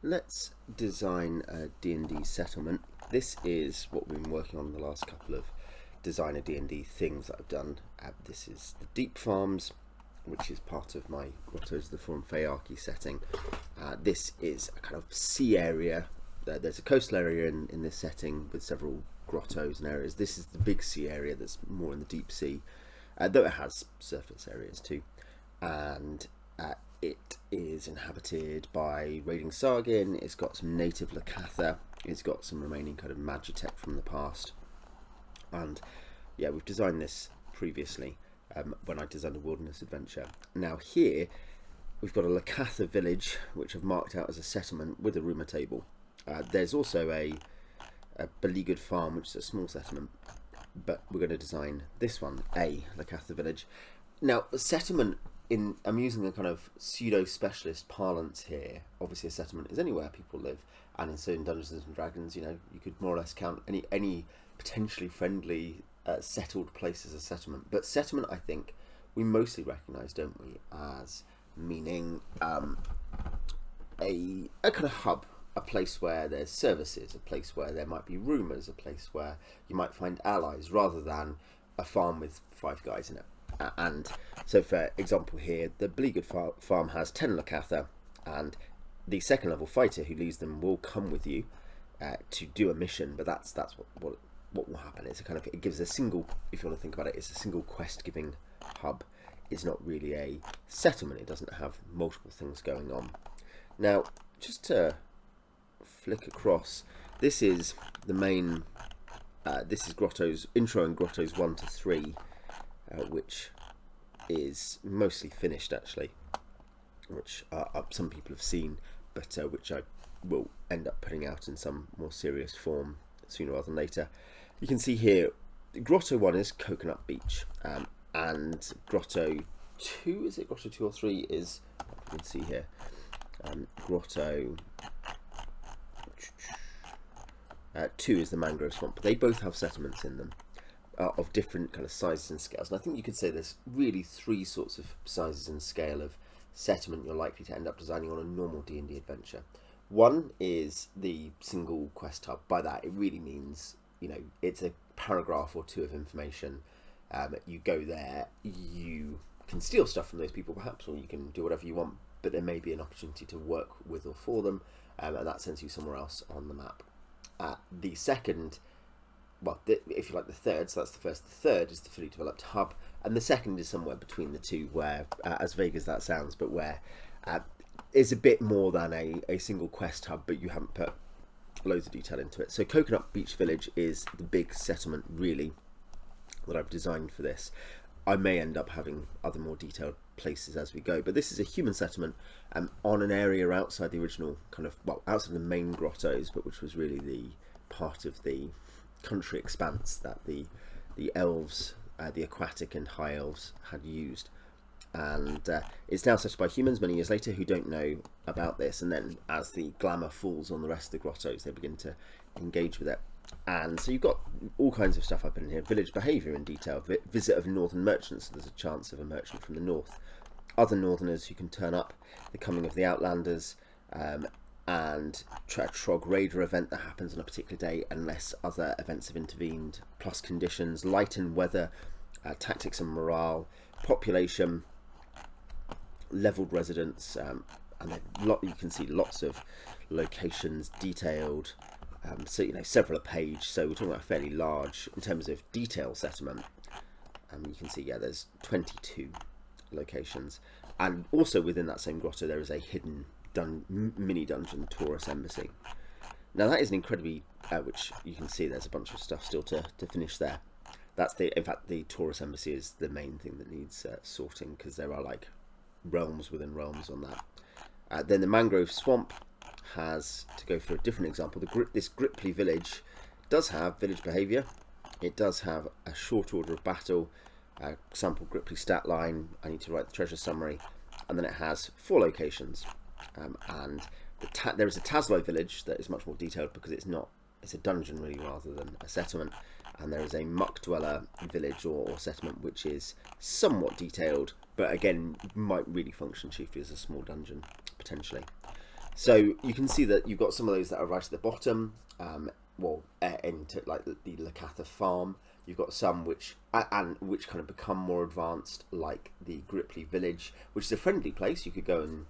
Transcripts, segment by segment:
Let's design a D&D settlement. This is what we've been working on the last couple of designer D&D things that I've done. This is the Deep Farms, which is part of my Grottoes, the Fallen Feyarchy setting. This is a kind of sea area. There's a coastal area in this setting with several grottos and areas. This is the big sea area that's more in the deep sea, though it has surface areas too. And it is inhabited by raiding Sargin. It's got some native Lacatha. It's got some remaining kind of magitech from the past. And yeah, we've designed this previously when I designed a wilderness adventure. Now here we've got a Lacatha village, which I've marked out as a settlement with a rumour table. There's also a beleaguered farm, which is a small settlement, but we're going to design this one, a Lacatha village. Now, a settlement, I'm using a kind of pseudo-specialist parlance here. Obviously, a settlement is anywhere people live, and in certain Dungeons and Dragons, you know, you could more or less count any potentially friendly settled place as a settlement. But settlement, I think, we mostly recognise, don't we, as meaning a kind of hub, a place where there's services, a place where there might be rumours, a place where you might find allies, rather than a farm with 5 guys in it. And so, for example here, the beleaguered farm has 10 Lacatha, and the second level fighter who leads them will come with you to do a mission. But that's what will happen. It's a kind of, it gives a single, if you want to think about it, it's a single quest giving hub. It's not really a settlement. It doesn't have multiple things going on. Now, just to flick across, this is the main. This is Grottoes intro and Grottoes 1 to 3. Which is mostly finished actually, which some people have seen, but which I will end up putting out in some more serious form sooner rather than later. You can see here, Grotto 1 is Coconut Beach, and Grotto 2, is it Grotto 2 or 3 is, you can see here, Grotto 2 is the Mangrove Swamp. They both have settlements in them. Of different kind of sizes and scales, and I think you could say there's really 3 sorts of sizes and scale of settlement you're likely to end up designing on a normal D&D adventure. One is the single quest hub. By that, it really means, you know, it's a paragraph or 2 of information. You go there, you can steal stuff from those people perhaps, or you can do whatever you want, but there may be an opportunity to work with or for them, and that sends you somewhere else on the map. The second, well, if you like, the third, so that's the first. The third is the fully developed hub, and the second is somewhere between the two, where, as vague as that sounds, but where is a bit more than a single quest hub, but you haven't put loads of detail into it. So Coconut Beach Village is the big settlement, really, that I've designed for this. I may end up having other more detailed places as we go, but this is a human settlement on an area outside the original kind of, well, outside the main grottos, but which was really the part of the country expanse that the elves, the aquatic and high elves, had used, and it's now settled by humans many years later who don't know about this, and then as the glamour falls on the rest of the grottos, they begin to engage with it. And so you've got all kinds of stuff up in here: village behaviour in detail, visit of northern merchants, so there's a chance of a merchant from the north, other northerners who can turn up, the coming of the outlanders, and a Trog Raider event that happens on a particular day unless other events have intervened, plus conditions, light and weather, tactics and morale, population, levelled residents, and then you can see lots of locations detailed, so, you know, several a page, so we're talking about a fairly large, in terms of detail, settlement. You can see, yeah, there's 22 locations, and also within that same grotto there is a hidden mini dungeon, Taurus Embassy. Now that is an incredibly, which you can see there's a bunch of stuff still to finish there. That's in fact the Taurus Embassy is the main thing that needs sorting, because there are like realms within realms on that. Then the Mangrove Swamp has, to go for a different example, this Gripply village does have village behaviour. It does have a short order of battle, sample Gripply stat line. I need to write the treasure summary, and then it has 4 locations. And there is a Taslo village that is much more detailed, because it's a dungeon really rather than a settlement, and there is a Muck Dweller village or settlement which is somewhat detailed, but again might really function chiefly as a small dungeon potentially. So you can see that you've got some of those that are right at the bottom, into like the Lacatha farm. You've got some which kind of become more advanced, like the Gripley village, which is a friendly place. You could go and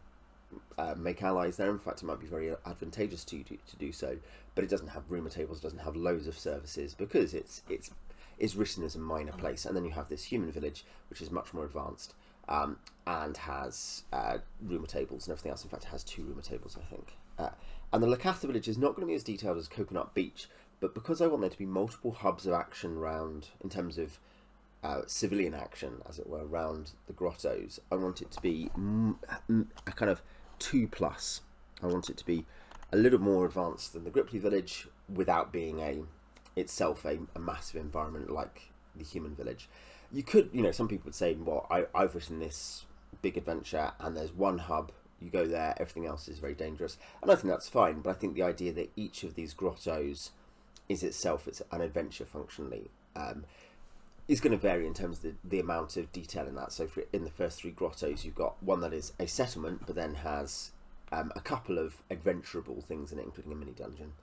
make allies there. In fact, it might be very advantageous to do so. But it doesn't have rumour tables, doesn't have loads of services, because it's written as a minor place. And then you have this human village, which is much more advanced, and has rumour tables and everything else. In fact, it has 2 rumour tables, I think. And the Lacatha village is not going to be as detailed as Coconut Beach, but because I want there to be multiple hubs of action around, in terms of civilian action, as it were, around the grottos, I want it to be a kind of 2+. I want it to be a little more advanced than the Gripley village, without being itself a massive environment like the human village. You could, some people would say, well, I've written this big adventure and there's one hub, you go there, everything else is very dangerous. And I think that's fine, but I think the idea that each of these grottos is itself, it's an adventure functionally, is going to vary in terms of the amount of detail in that. So in the first 3 grottos, you've got one that is a settlement, but then has a couple of adventurable things in it, including a mini dungeon.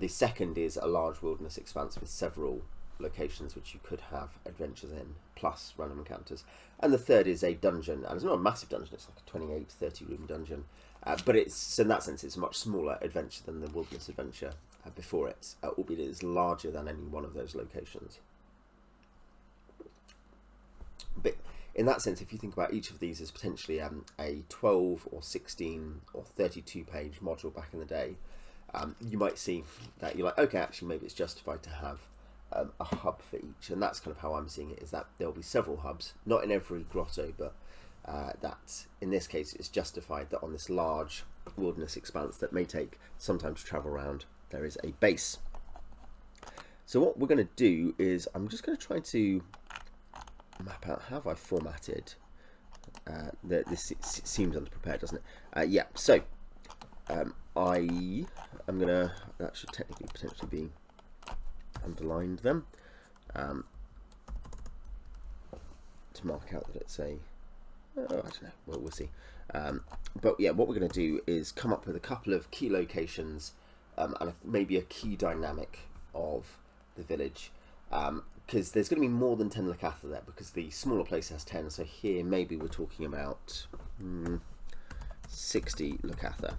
The second is a large wilderness expanse with several locations which you could have adventures in, plus random encounters. And the third is a dungeon, and it's not a massive dungeon, it's like a 28-30 room dungeon, but it's, in that sense, it's a much smaller adventure than the wilderness adventure before it, albeit it is larger than any one of those locations. But in that sense, if you think about each of these as potentially a 12 or 16 or 32 page module back in the day, you might see that you're like, okay, actually maybe it's justified to have a hub for each. And that's kind of how I'm seeing it, is that there'll be several hubs, not in every grotto, but that in this case it's justified that on this large wilderness expanse that may take some time to travel around, there is a base. So what we're going to do is, I'm just going to try to map out, how have I formatted this? Seems underprepared, doesn't it? Yeah, so I am going to, that should technically potentially be underlined them, to mark out that it's a, I don't know, well, we'll see. But yeah, what we're going to do is come up with a couple of key locations, and maybe a key dynamic of the village, because there's going to be more than 10 Lacatha there, because the smaller place has 10, so here maybe we're talking about 60 Lacatha.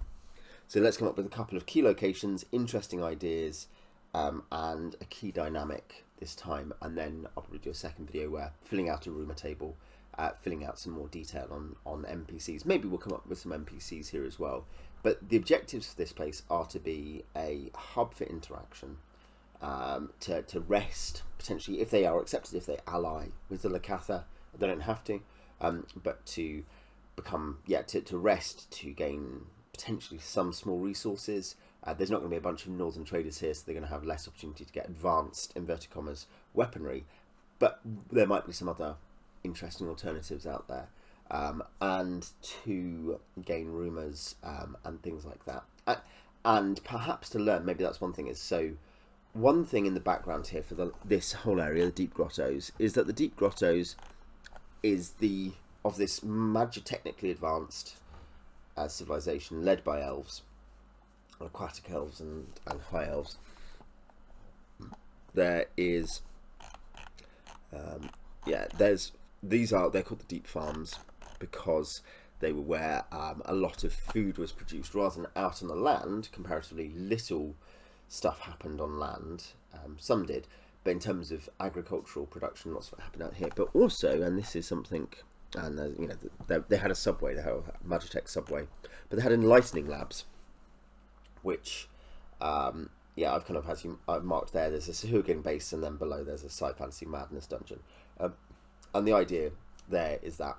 So let's come up with a couple of key locations, interesting ideas, and a key dynamic this time, and then I'll probably do a second video where filling out a rumour table, filling out some more detail on NPCs. Maybe we'll come up with some NPCs here as well. But the objectives for this place are to be a hub for interaction, to rest, potentially, if they are accepted, if they ally with the Lacatha. They don't have to, but to become, to rest, to gain potentially some small resources. There's not going to be a bunch of northern traders here, so they're going to have less opportunity to get advanced, inverted commas, weaponry, but there might be some other interesting alternatives out there, and to gain rumours and things like that, and perhaps to learn. Maybe that's one thing. Is so one thing in the background here for this whole area, the Deep Grottoes, is that the Deep Grottoes is of this technically advanced civilization led by elves, aquatic elves and high elves. There is they're called the Deep Farms because they were where a lot of food was produced, rather than out on the land. Comparatively little stuff happened on land, some did, but in terms of agricultural production, lots of it happened out here. But also, and this is something, and they had a subway, they had a Magitech subway, but they had enlightening labs, which I've kind of I've marked there. There's a Sahuagin base, and then below there's a Sci Fantasy Madness dungeon, and the idea there is that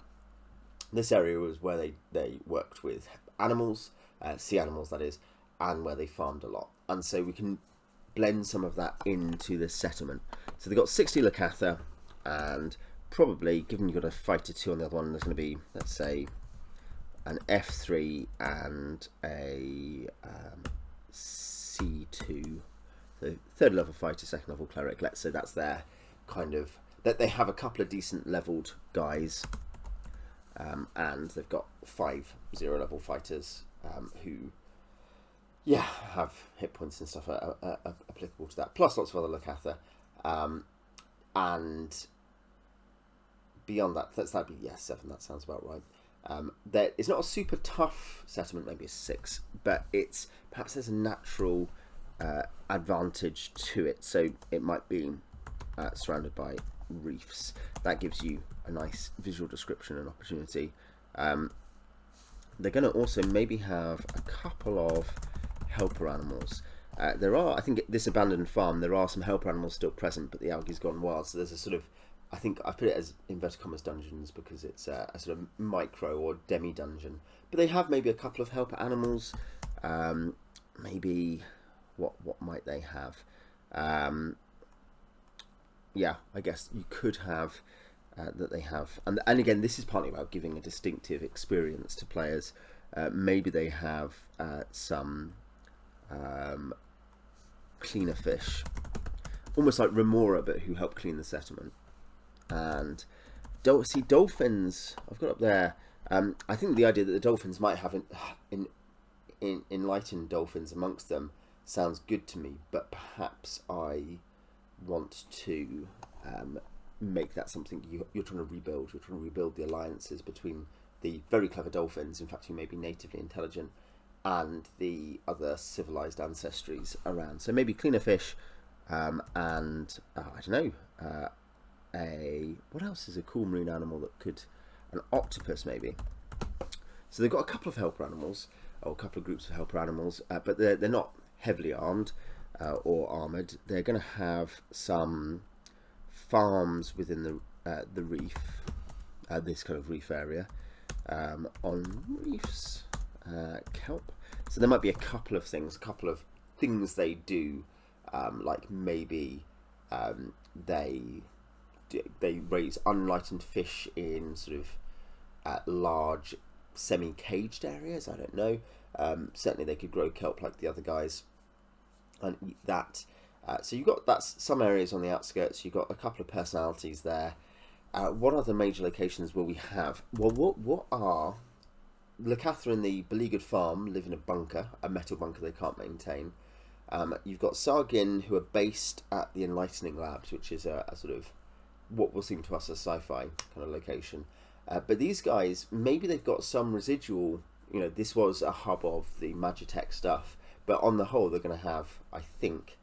this area was where they worked with animals, sea animals that is, and where they farmed a lot, and so we can blend some of that into the settlement. So they've got 60 Lacatha, and probably, given you've got a fighter 2 on the other one, there's going to be, let's say, an F3 and a C2, so third level fighter, second level cleric. Let's say that's their kind of, that they have a couple of decent leveled guys, and they've got 5 0 level fighters who yeah, have hit points and stuff are applicable to that. Plus lots of other Lacatha, and beyond that, that'd be, yeah, 7. That sounds about right. It's not a super tough settlement, maybe a 6, but it's perhaps there's a natural advantage to it. So it might be surrounded by reefs. That gives you a nice visual description and opportunity. They're going to also maybe have a couple of helper animals. There are, I think, this abandoned farm, there are some helper animals still present, but the algae's gone wild. So there's a sort of, I think I put it as inverted commas dungeons because it's a sort of micro or demi dungeon. But they have maybe a couple of helper animals. Maybe what might they have? Yeah, I guess you could have that they have, and again, this is partly about giving a distinctive experience to players. Maybe they have some cleaner fish, almost like remora, but who help clean the settlement. And see, dolphins, I've got up there. I think the idea that the dolphins might have enlightened dolphins amongst them sounds good to me, but perhaps I want to make that something you're trying to rebuild. You're trying to rebuild the alliances between the very clever dolphins, in fact, who may be natively intelligent, and the other civilized ancestries around. So maybe cleaner fish, and I don't know, what else is a cool marine animal that could, an octopus maybe. So they've got a couple of helper animals, or a couple of groups of helper animals, but they're not heavily armed or armoured. They're going to have some farms within the reef, this kind of reef area, on reefs, kelp. So there might be a couple of things they do, like maybe they raise unlightened fish in sort of large semi-caged areas. I don't know. Certainly they could grow kelp like the other guys and eat that. So that's some areas on the outskirts. You've got a couple of personalities there. What other major locations will we have? Well, what are Lacatha and the beleaguered farm live in a bunker, a metal bunker they can't maintain. You've got Sargin, who are based at the Enlightening Labs, which is a sort of what will seem to us a sci-fi kind of location. But these guys, maybe they've got some residual, this was a hub of the Magitech stuff, but on the whole, they're going to have, I think,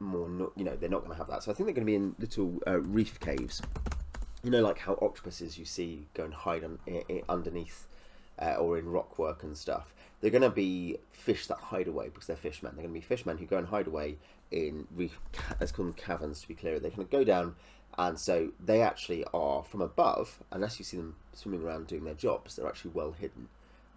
more, they're not going to have that. So I think they're going to be in little reef caves, like how octopuses you see go and hide underneath or in rockwork and stuff. They're going to be fish that hide away because they're fishmen. They're going to be fishmen who go and hide away in reef, let's call them caverns to be clear. They kind of go down, and so they actually are from above, unless you see them swimming around doing their jobs, they're actually well hidden.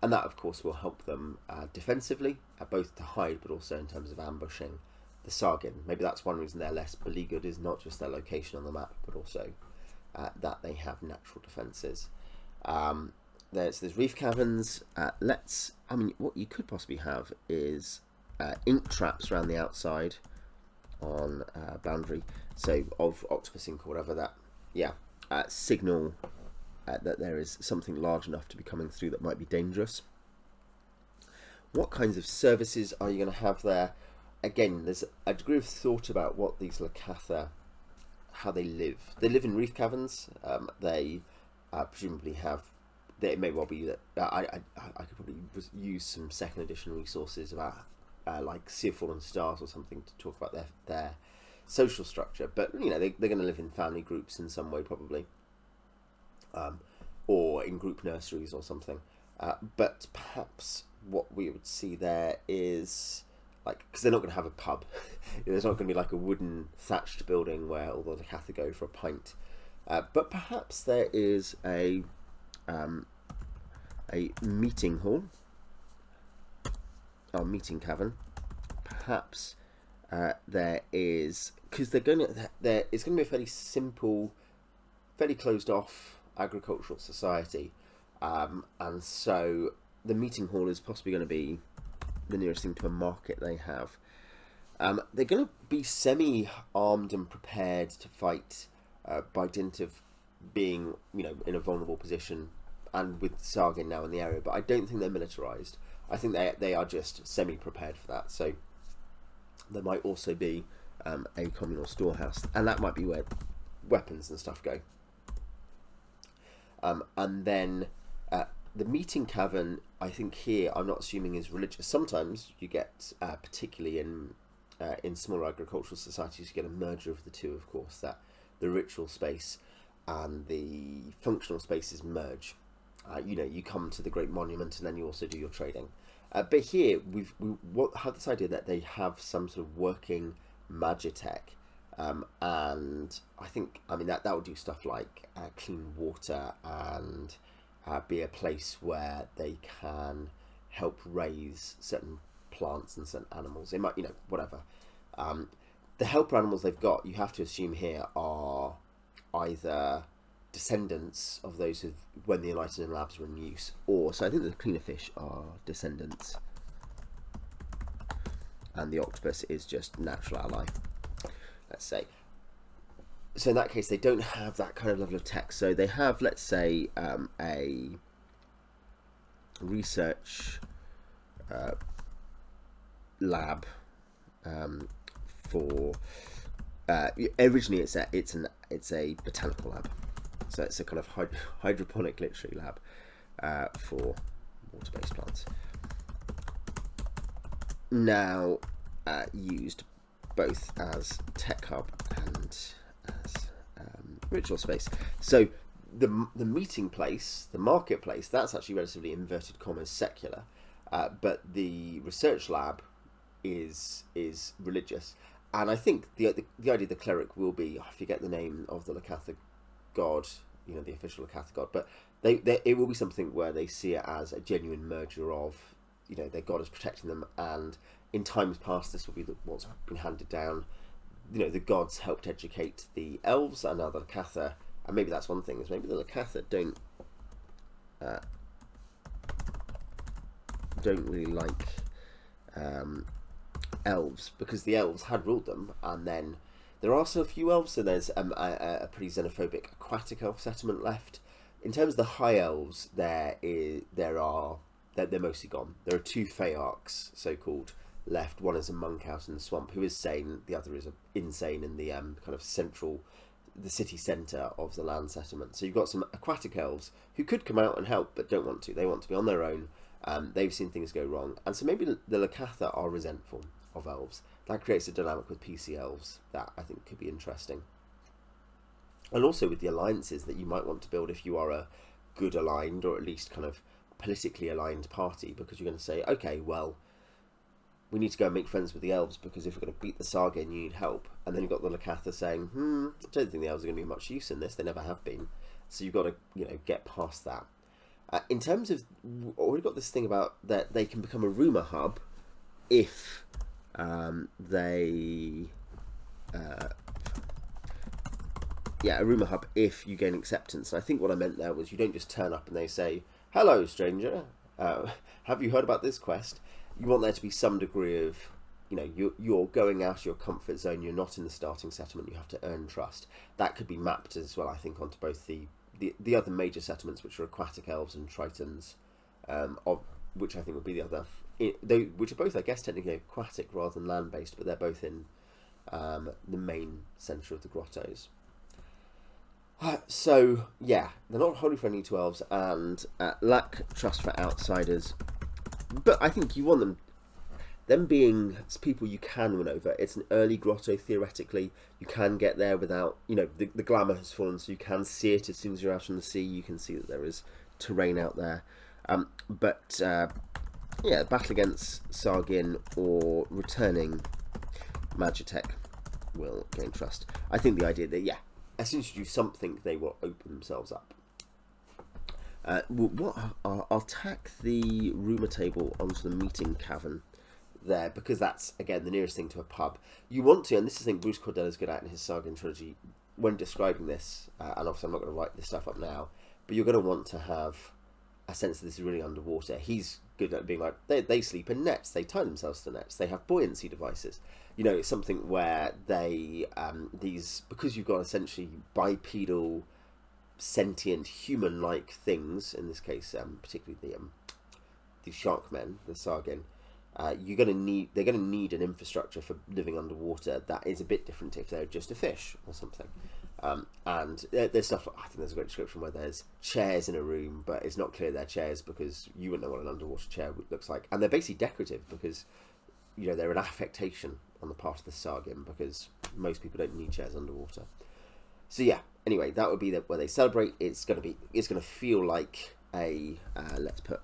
And that, of course, will help them defensively, both to hide, but also in terms of ambushing the Sargin. Maybe that's one reason they're less beleaguered, is not just their location on the map, but also that they have natural defences. There's reef caverns. What you could possibly have is ink traps around the outside on boundary, so of octopus ink or whatever that, signal that there is something large enough to be coming through that might be dangerous. What kinds of services are you going to have there? Again, there's a degree of thought about what these Lacatha, how they live. They live in reef caverns. They presumably have. It may well be that I could probably use some second edition resources about like Sea of Fallen Stars or something to talk about their social structure. But they're going to live in family groups in some way probably, or in group nurseries or something. But perhaps what we would see there is, like, because they're not going to have a pub. There's not going to be like a wooden thatched building where all the Lacatha go for a pint. But perhaps there is a meeting hall, or meeting cavern. Perhaps there is, because it's going to be a fairly simple, fairly closed off agricultural society, and so the meeting hall is possibly going to be the nearest thing to a market they have. They're going to be semi-armed and prepared to fight by dint of being, in a vulnerable position, and with Sargin now in the area. But I don't think they're militarized. I think they are just semi-prepared for that. So there might also be a communal storehouse, and that might be where weapons and stuff go. And then the meeting cavern, I think here, I'm not assuming is religious. Sometimes you get, particularly in smaller agricultural societies, you get a merger of the two, of course, that the ritual space and the functional spaces merge. You come to the great monument and then you also do your trading. But here we have this idea that they have some sort of working magitech, and I mean that would do stuff like clean water and be a place where they can help raise certain plants and certain animals. It might, whatever. The helper animals they've got, you have to assume here, are either descendants of those who, when the enlightened labs were in use, or, so I think the cleaner fish are descendants, and the octopus is just natural ally, let's say. So in that case, they don't have that kind of level of tech. So they have, let's say, a research lab for. Originally, it's a botanical lab, so it's a kind of hydroponic literary lab for water-based plants. Now used both as tech hub and as ritual space. So the meeting place, the marketplace, that's actually relatively inverted commas secular, but the research lab is religious. And I think the idea of the cleric will be, I forget the name of the Lacatha god, the official Lacatha god, but it will be something where they see it as a genuine merger of, their god is protecting them, and in times past this will be what's been handed down. The gods helped educate the elves, and now the Lacatha, and maybe that's one thing, is maybe the Lacatha don't really like elves, because the elves had ruled them, and then there are also a few elves, so there's a pretty xenophobic aquatic elf settlement left. In terms of the high elves, they're mostly gone. There are 2 Feyarchs, so-called, left. One is a monk out in the swamp who is sane, the other is insane in the kind of the city centre of the land settlement. So you've got some aquatic elves who could come out and help, but don't want to. They want to be on their own. They've seen things go wrong, and so maybe the Lacatha are resentful of elves. That creates a dynamic with PC elves that I think could be interesting. And also with the alliances that you might want to build if you are a good aligned, or at least kind of politically aligned party, because you're going to say, okay, well, we need to go and make friends with the elves, because if we're going to beat the Sargon, you need help. And then you've got the Lacatha saying, I don't think the elves are going to be much use in this. They never have been. So you've got to, get past that. In terms of, we've got this thing about that they can become a rumour hub if a rumour hub if you gain acceptance. And I think what I meant there was you don't just turn up and they say, hello, stranger, have you heard about this quest? You want there to be some degree of, you're going out of your comfort zone, you're not in the starting settlement, you have to earn trust. That could be mapped as well, I think, onto both the other major settlements, which are aquatic elves and tritons, which I think would be the other, which are both, I guess, technically aquatic rather than land-based, but they're both in the main centre of the grottoes. So, yeah, they're not wholly friendly to elves and lack trust for outsiders, but I think you want them being people you can win over. It's an early grotto, theoretically. You can get there without, the glamour has fallen, so you can see it as soon as you're out on the sea. You can see that there is terrain out there. Battle against Sargon or returning Magitech will gain trust. I think the idea that, as soon as you do something, they will open themselves up. I'll tack the rumour table onto the meeting cavern there, because that's, again, the nearest thing to a pub. You want to, and this is something Bruce Cordell is good at in his Sargon trilogy, when describing this, and obviously I'm not going to write this stuff up now, but you're going to want to have a sense that this is really underwater. He's good at being like, they sleep in nets, they tie themselves to nets, they have buoyancy devices. It's something where they, because you've got essentially bipedal, sentient, human-like things, in this case, particularly the sharkmen, the Sargin, they're going to need an infrastructure for living underwater that is a bit different if they're just a fish or something. And there's stuff, I think there's a great description where there's chairs in a room, but it's not clear they're chairs because you wouldn't know what an underwater chair looks like. And they're basically decorative because, they're an affectation on the part of the Sargin because most people don't need chairs underwater. So yeah, anyway, that would be where they celebrate. It's going to feel like a, let's put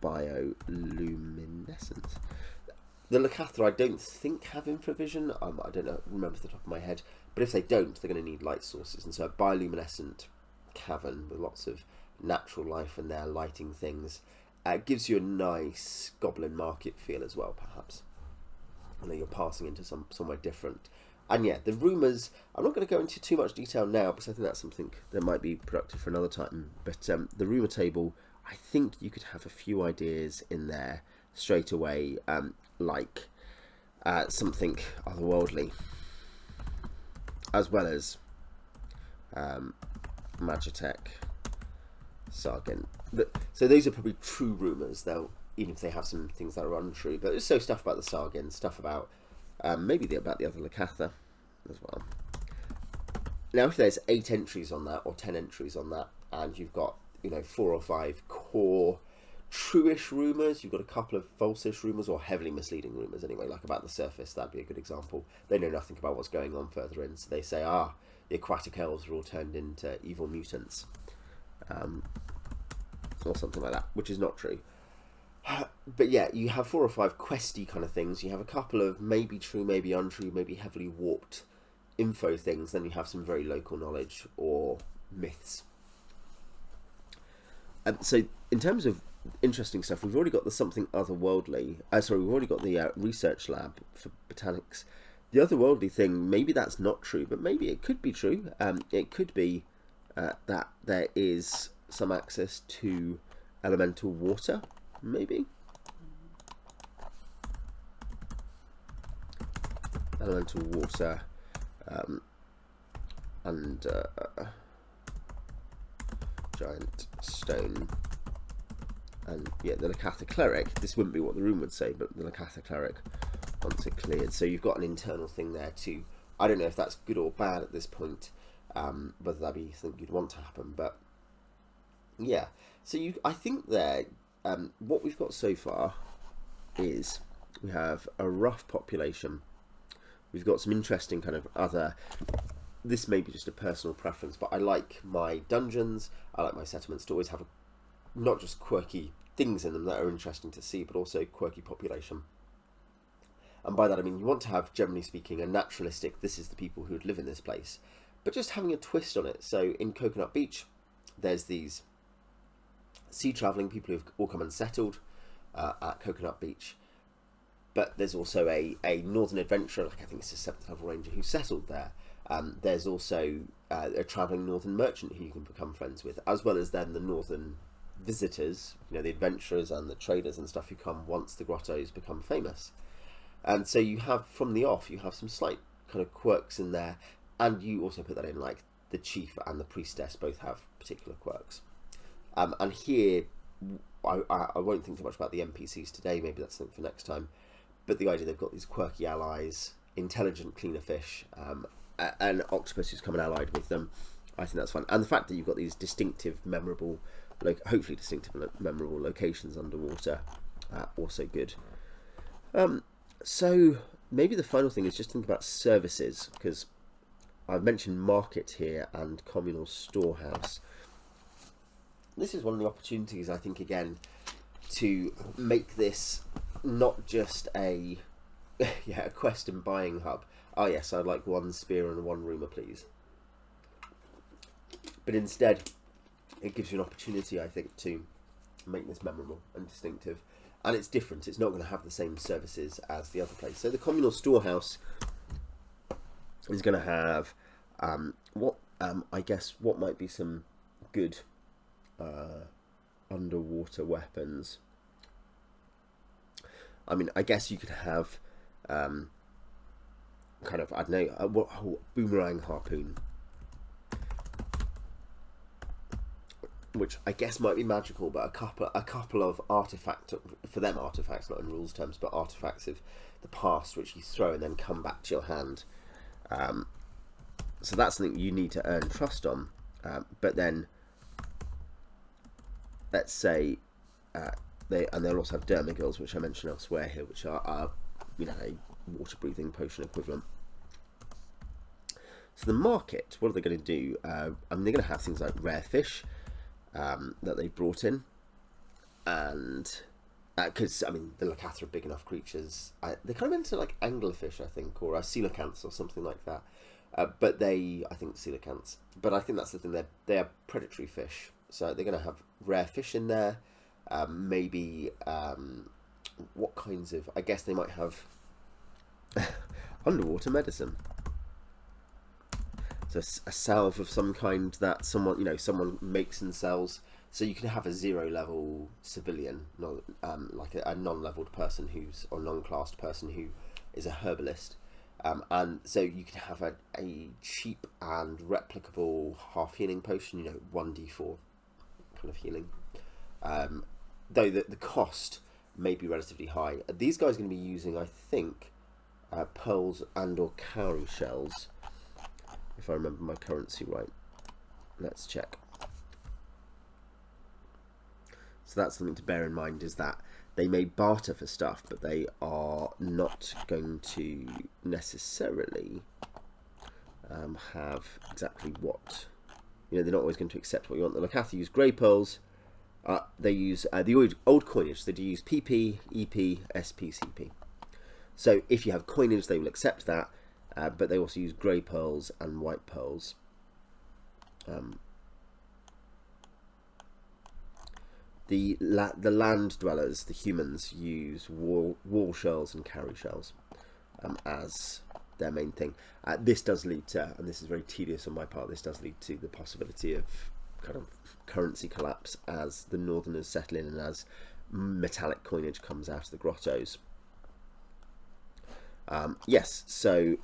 bioluminescent. The Lacatha I don't think have infravision. I don't remember off the top of my head. But if they don't, they're going to need light sources. And so a bioluminescent cavern with lots of natural life in there, lighting things, gives you a nice goblin market feel as well, perhaps. I know you're passing into somewhere different. And yeah, the rumours, I'm not going to go into too much detail now because I think that's something that might be productive for another time. But the rumour table, I think you could have a few ideas in there straight away, like something otherworldly, as well as Magitech, Sargin. So those are probably true rumours, though, even if they have some things that are untrue. But there's stuff about the Sargin, stuff about maybe about the other Lacatha as well. Now, if there's 8 entries on that or 10 entries on that, and you've got 4 or 5 core true-ish rumours, you've got a couple of false-ish rumours or heavily misleading rumours anyway, like about the surface, that'd be a good example. They know nothing about what's going on further in, so they say, the aquatic elves are all turned into evil mutants, or something like that, which is not true. But yeah, you have 4 or 5 questy kind of things, you have a couple of maybe true, maybe untrue, maybe heavily warped info things, then you have some very local knowledge or myths. So in terms of interesting stuff, we've already got the something otherworldly. We've already got the research lab for botanics. The otherworldly thing, maybe that's not true, but maybe it could be true. It could be that there is some access to elemental water, maybe. Elemental water and giant stone. And yeah, the Lacatha cleric, this wouldn't be what the room would say, but the Lacatha cleric wants it cleared. So you've got an internal thing there too. I don't know if that's good or bad at this point, whether that be something you'd want to happen, but yeah. So I think there, what we've got so far is we have a rough population. We've got some interesting kind of other, this may be just a personal preference, but I like my dungeons, I like my settlements to always have not just quirky things in them that are interesting to see, but also quirky population. And by that I mean you want to have, generally speaking, a naturalistic, this is the people who would live in this place, but just having a twist on it. So in Coconut Beach, there's these sea travelling people who've all come and settled at Coconut Beach, but there's also a northern adventurer, like I think it's a 7th level ranger, who settled there. There's also a travelling northern merchant who you can become friends with, as well as then the northern visitors, the adventurers and the traders and stuff who come once the grottos become famous. And so you have, from the off, you have some slight kind of quirks in there, and you also put that in, like the chief and the priestess both have particular quirks. And here, I won't think too much about the NPCs today, maybe that's something for next time, but the idea they've got these quirky allies, intelligent cleaner fish, an octopus who's come and allied with them, I think that's fun. And the fact that you've got these distinctive, memorable, hopefully distinctive, memorable locations underwater, also good. So maybe the final thing is just think about services, because I've mentioned market here and communal storehouse. This is one of the opportunities, I think, again, to make this not just a quest and buying hub. Oh yes, I'd like 1 spear and 1 rumour, please. But instead, it gives you an opportunity, I think, to make this memorable and distinctive. And it's different. It's not going to have the same services as the other place. So the communal storehouse is going to have I guess what might be some good underwater weapons. I mean, I guess you could have kind of, I don't know, boomerang harpoon. which I guess might be magical, but a couple of artifacts, not in rules terms, but artifacts of the past, which you throw and then come back to your hand. So that's something you need to earn trust on. But then, let's say they'll also have dermigulls, which I mentioned elsewhere here, which are a water-breathing potion equivalent. So the market, what are they going to do? I mean, they're going to have things like rare fish that they've brought in, and because I mean the Lacatha are big enough creatures. They're kind of into like anglerfish, I think, or coelacanths or something like that. But I think coelacanths. But I think that's the thing. They're predatory fish, so they're going to have rare fish in there. Maybe what kinds of? I guess they might have underwater medicine. So a salve of some kind that someone makes and sells. So you can have a 0 level civilian, like a non-leveled person or non-classed person who is a herbalist. And so you can have a cheap and replicable half healing potion, 1d4 kind of healing. Though the cost may be relatively high. These guys are going to be using, I think, pearls and or cowrie shells, if I remember my currency right. Let's check. So that's something to bear in mind, is that they may barter for stuff, but they are not going to necessarily have exactly what. They're not always going to accept what you want. The Lacatha use grey pearls. They use the old coinage. They do use PP, EP, SP, CP. So if you have coinage, they will accept that. But they also use grey pearls and white pearls. The land dwellers, the humans, use wall shells and cowrie shells as their main thing. This does lead to, and this is very tedious on my part, this does lead to the possibility of kind of currency collapse as the northerners settle in and as metallic coinage comes out of the grottos. Yes, so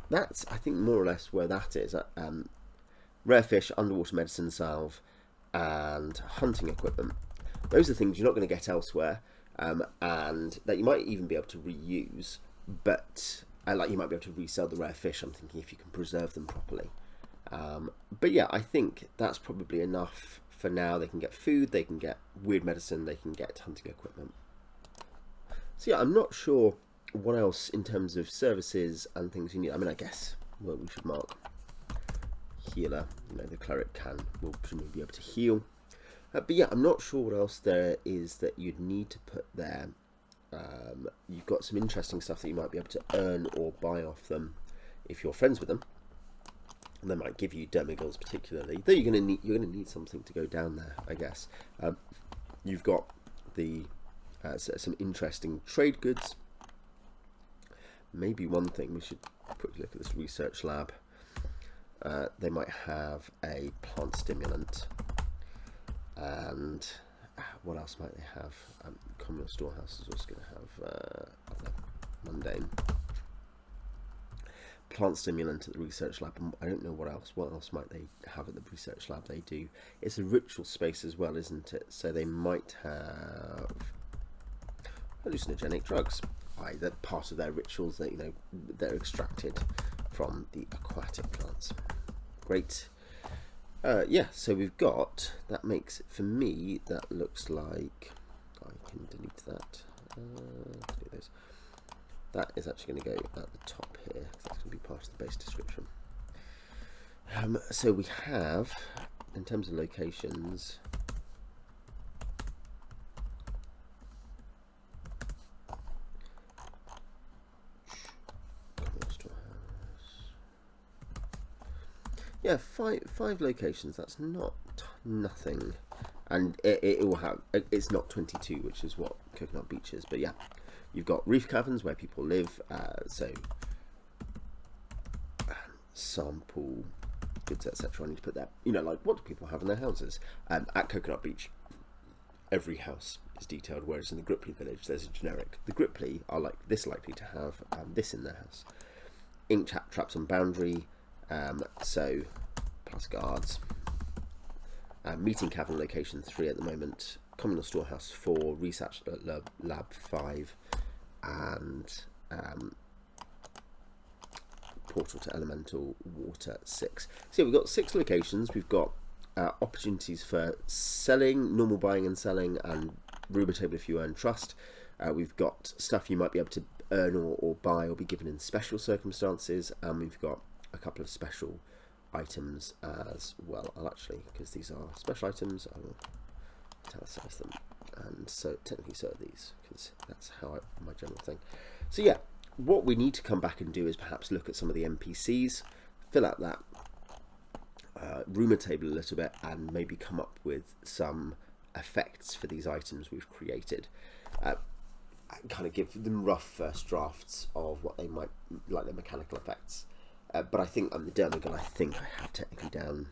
that's, I think, more or less where that is. Rare fish, underwater medicine salve, and hunting equipment. Those are things you're not going to get elsewhere, and that you might even be able to reuse, but like you might be able to resell the rare fish, I'm thinking, if you can preserve them properly. But yeah, I think that's probably enough for now. They can get food, they can get weird medicine, they can get hunting equipment. So yeah, I'm not sure what else in terms of services and things you need. I mean, I guess we should mark healer. The cleric will presumably be able to heal. But yeah, I'm not sure what else there is that you'd need to put there. You've got some interesting stuff that you might be able to earn or buy off them if you're friends with them. And they might give you demigulls particularly. Though you're going to need something to go down there, I guess. You've got some interesting trade goods. Maybe one thing, we should quickly look at this research lab. They might have a plant stimulant, and what else might they have? Common storehouse is also going to have other mundane plant stimulant at the research lab. And I don't know what else. What else might they have at the research lab? They do. It's a ritual space as well, isn't it? So they might have hallucinogenic drugs. That part of their rituals that they're extracted from the aquatic plants. Great. Yeah, so we've got, that makes it, for me, that looks like, I can delete that, delete those. That is actually going to go at the top here, that's going to be part of the base description. So we have, in terms of locations, yeah, five locations. That's nothing, and it will have. It's not 22, which is what Coconut Beach is. But yeah, you've got reef caverns where people live. So sample goods, etc. I need to put that. Like what do people have in their houses? At Coconut Beach, every house is detailed. Whereas in the Gripley village, there's a generic. The Gripley are like this likely to have this in their house. Ink traps on boundary. So plus guards, Meeting Cavern Location 3 at the moment, Communal Storehouse 4, Research Lab 5, and Portal to Elemental Water 6. So yeah, we've got 6 locations. We've got opportunities for selling, normal buying and selling, and rumour table if you earn trust. We've got stuff you might be able to earn or buy or be given in special circumstances, and we've got a couple of special items as well. I'll actually, because these are special items, I will italicize them, and so technically so are these, because that's how my general thing. So yeah, what we need to come back and do is perhaps look at some of the NPCs, fill out that rumour table a little bit, and maybe come up with some effects for these items we've created. Kind of give them rough first drafts of what they might like, their mechanical effects. But I think the Dermagon, I think I have technically down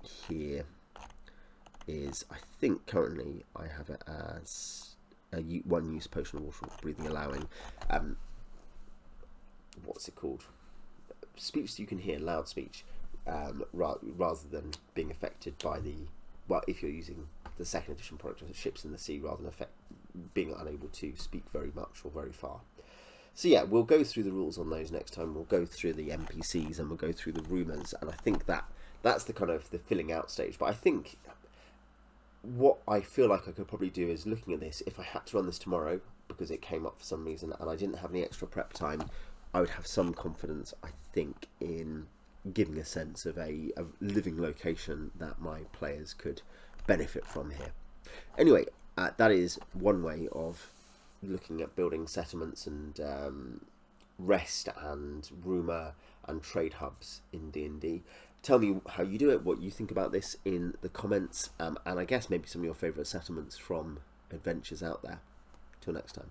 here is, I think currently I have it as a one-use potion of water breathing, allowing what's it called? Speech you can hear, loud speech, rather than being affected by the, well, if you're using the second edition product of Ships in the Sea, rather than being unable to speak very much or very far. So yeah, we'll go through the rules on those next time. We'll go through the NPCs and we'll go through the rumours, and I think that's the kind of the filling out stage. But I think what I feel like I could probably do is, looking at this, if I had to run this tomorrow because it came up for some reason and I didn't have any extra prep time, I would have some confidence, I think, in giving a sense of a living location that my players could benefit from here. Anyway, that is one way of looking at building settlements and rest and rumour and trade hubs in D&D. Tell me how you do it, what you think about this in the comments, and I guess maybe some of your favourite settlements from adventures out there. Till next time.